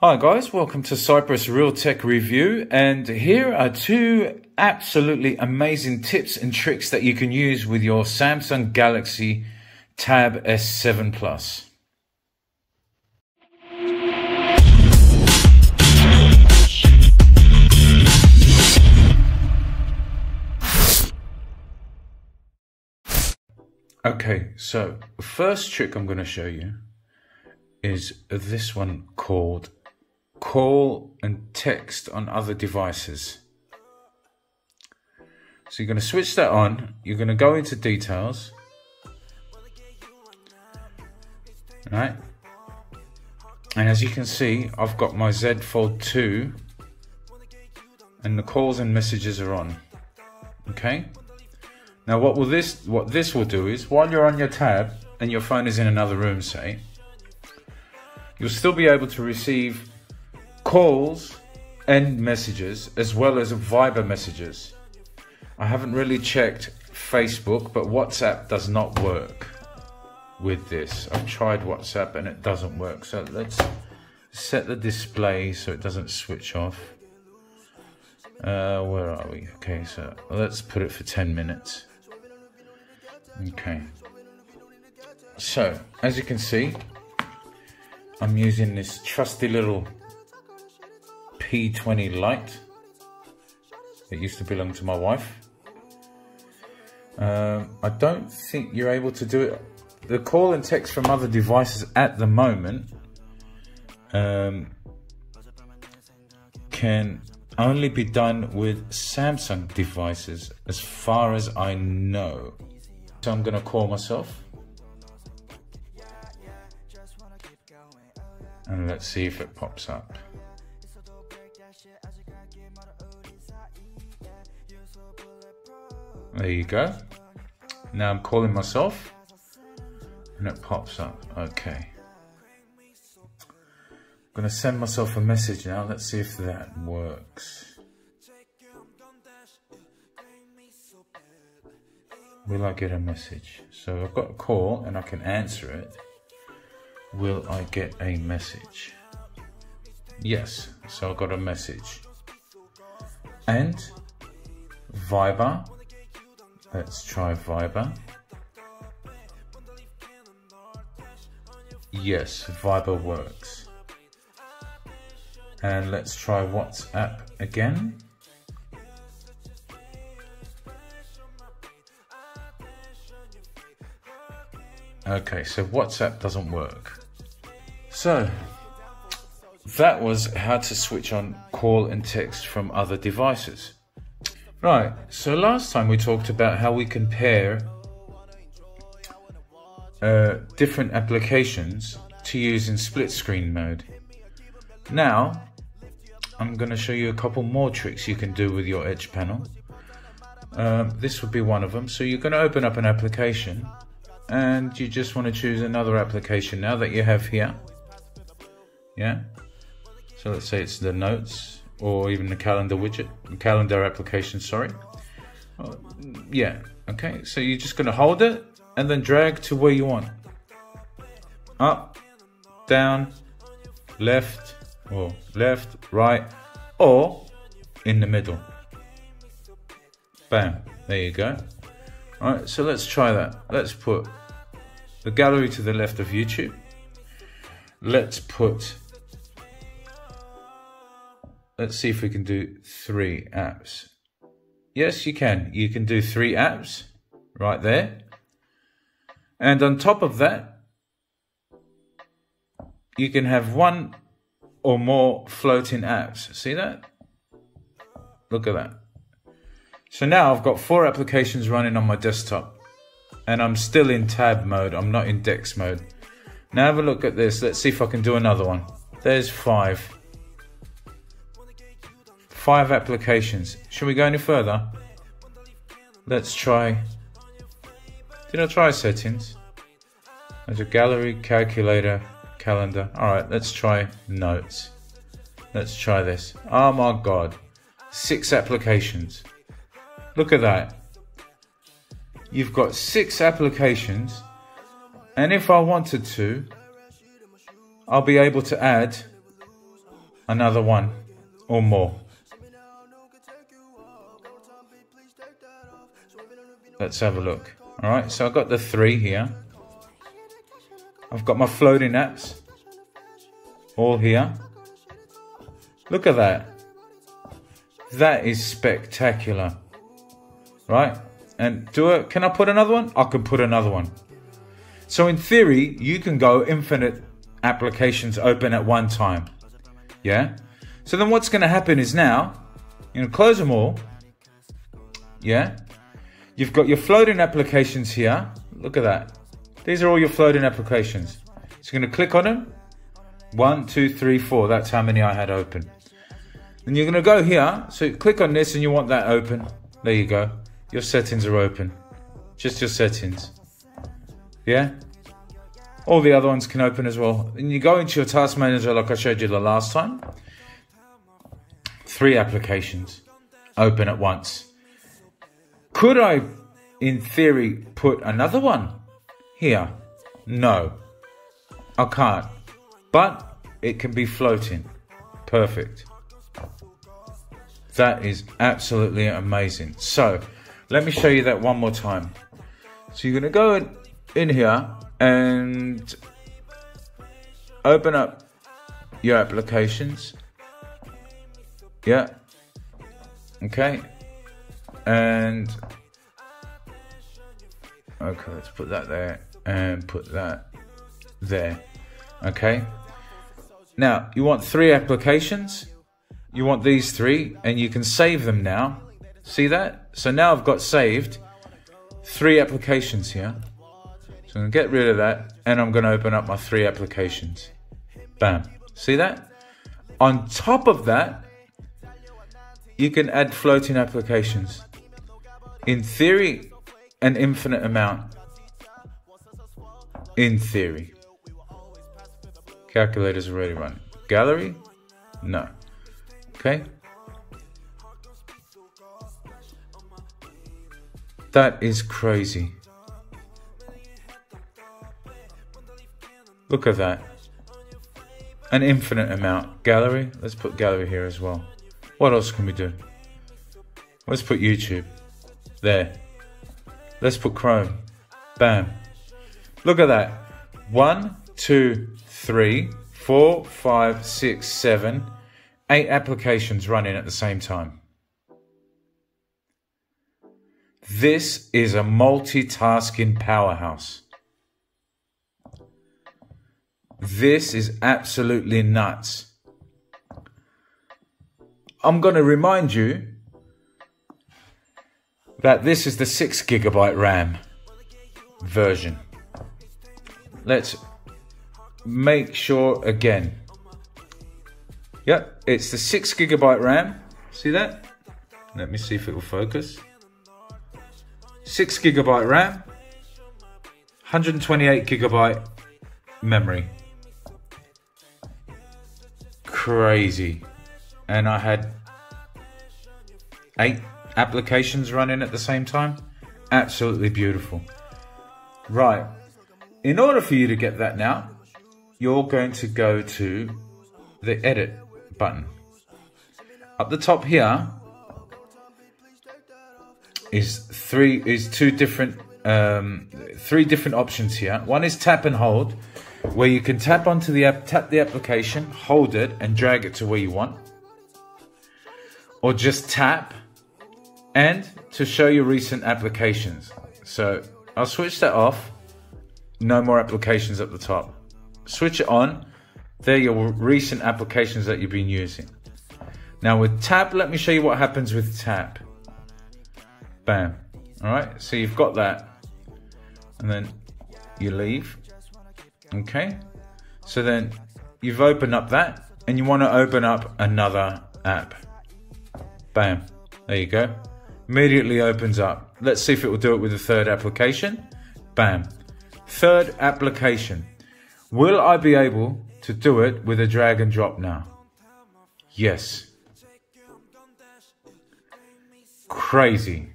Hi guys, welcome to Cyprus Real Tech Review, and here are two absolutely amazing tips and tricks that you can use with your Samsung Galaxy Tab S7 Plus. Okay, so the first trick I'm going to show you is this one called Call and Text on Other Devices. So you're going to switch that on, you're going to go into details, right? And as you can see, I've got my Z Fold 2 and the calls and messages are on. Okay? Now what this will do is, while you're on your tab and your phone is in another room, say, you'll still be able to receive calls and messages as well as Viber messages. I haven't really checked Facebook, but WhatsApp does not work with this. I've tried WhatsApp and it doesn't work. So let's set the display so it doesn't switch off. Where are we? Okay, so let's put it for 10 minutes. Okay. So, as you can see, I'm using this trusty little P20 Lite. It used to belong to my wife. I don't think you're able to do it. The call and text from other devices at the moment can only be done with Samsung devices as far as I know. So I'm going to call myself. And let's see if it pops up. There you go. Now I'm calling myself and it pops up. Okay. I'm going to send myself a message now. Let's see if that works. Will I get a message? So I've got a call and I can answer it. Will I get a message? Yes, so I got a message. And Viber. Let's try Viber. Yes, Viber works. And let's try WhatsApp again. Okay, so WhatsApp doesn't work. So, that was how to switch on call and text from other devices. Right, so last time we talked about how we can pair different applications to use in split screen mode. Now, I'm going to show you a couple more tricks you can do with your Edge panel. This would be one of them. So you're going to open up an application and you just want to choose another application now that you have here. Yeah, so let's say it's the notes or even the calendar widget, calendar application, sorry. Yeah, okay, so you're just going to hold it and then drag to where you want. Up, down, left, or left, right, or in the middle. Bam, there you go. All right, so let's try that. Let's put the gallery to the left of YouTube. Let's see if we can do 3 apps. Yes, you can. You can do 3 apps right there. And on top of that, you can have 1 or more floating apps. See that? Look at that. So now I've got 4 applications running on my desktop and I'm still in tab mode. I'm not in Dex mode. Now have a look at this. Let's see if I can do another one. There's 5. 5 applications. Should we go any further? Let's try. Did I try settings? There's a gallery, calculator, calendar. Alright, let's try notes. Let's try this. Oh my god. 6 applications. Look at that. You've got 6 applications. And if I wanted to, I'll be able to add another one or more. Let's have a look. Alright, so I've got the 3 here. I've got my floating apps all here. Look at that. That is spectacular. Right? And can I put another one? I can put another one. So in theory, you can go infinite applications open at one time. Yeah? So then what's going to happen is now, you're going to close them all. Yeah? You've got your floating applications here. Look at that. These are all your floating applications. So you're going to click on them. 1, 2, 3, 4. That's how many I had open. Then you're going to go here. So click on this and you want that open. There you go. Your settings are open. Just your settings. Yeah? All the other ones can open as well. And you go into your task manager like I showed you the last time. 3 applications open at once. Could I, in theory, put another one here? No, I can't. But it can be floating. Perfect. That is absolutely amazing. So, let me show you that one more time. So you're going to go in here and open up your applications. Yeah. Okay. And okay, let's put that there and put that there. Okay. Now you want 3 applications. You want these 3 and you can save them now. See that? So now I've got saved 3 applications here. So I'm going to get rid of that and I'm going to open up my 3 applications. Bam. See that? On top of that, you can add floating applications. In theory, an infinite amount. In theory. Calculator's already running. Gallery? No. Okay. That is crazy. Look at that. An infinite amount. Gallery? Let's put gallery here as well. What else can we do? Let's put YouTube. There. Let's put Chrome. Bam. Look at that. 1, 2, 3, 4, 5, 6, 7, 8 applications running at the same time. This is a multitasking powerhouse. This is absolutely nuts. I'm going to remind you that this is the 6 GB RAM version. Let's make sure again. Yep, it's the 6 GB RAM. See that? Let me see if it will focus. 6 GB RAM, 128 GB memory. Crazy. And I had 8 applications running at the same time. Absolutely beautiful. Right. In order for you to get that now, you're going to go to the edit button. Up the top here is three different options here. One is tap and hold, where you can tap onto the application, hold it and drag it to where you want. Or just tap and to show your recent applications. So I'll switch that off. No more applications at the top. Switch it on. They're your recent applications that you've been using. Now with tap, let me show you what happens with tap. Bam. All right, so you've got that. And then you leave. Okay. So then you've opened up that and you want to open up another app. Bam. There you go. Immediately opens up. Let's see if it will do it with the 3rd application. Bam. 3rd application. Will I be able to do it with a drag and drop now? Yes. Crazy.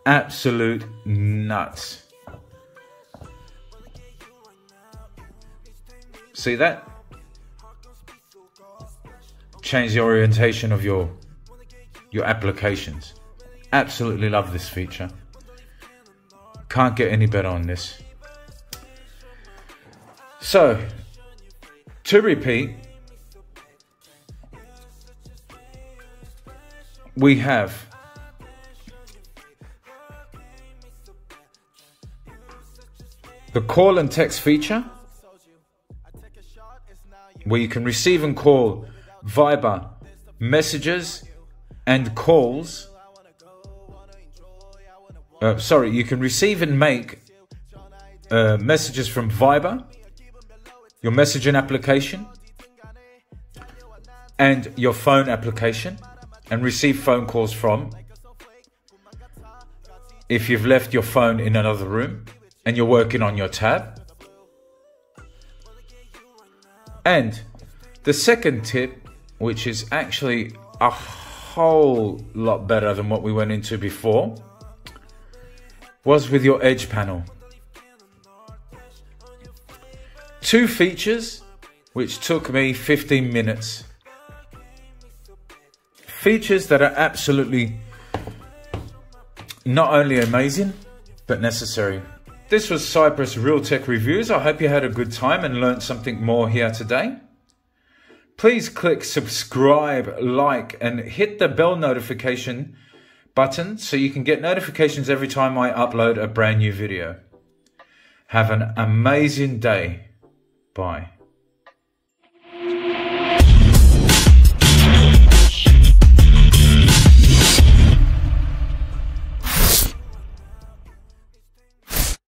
Absolute nuts. See that? change the orientation of your applications. Absolutely love this feature. Can't get any better on this. So, to repeat, we have the call and text feature, where you can receive and call Viber messages and calls. You can receive and make messages from Viber, your messaging application, and your phone application, and receive phone calls from, if you've left your phone in another room and you're working on your tab. And the second tip, which is actually a whole lot better than what we went into before, was with your Edge panel. 2 features which took me 15 minutes. Features that are absolutely not only amazing, but necessary. This was Cyprus Real Tech Reviews. I hope you had a good time and learned something more here today. Please click subscribe, like, and hit the bell notification button so you can get notifications every time I upload a brand new video. Have an amazing day. Bye.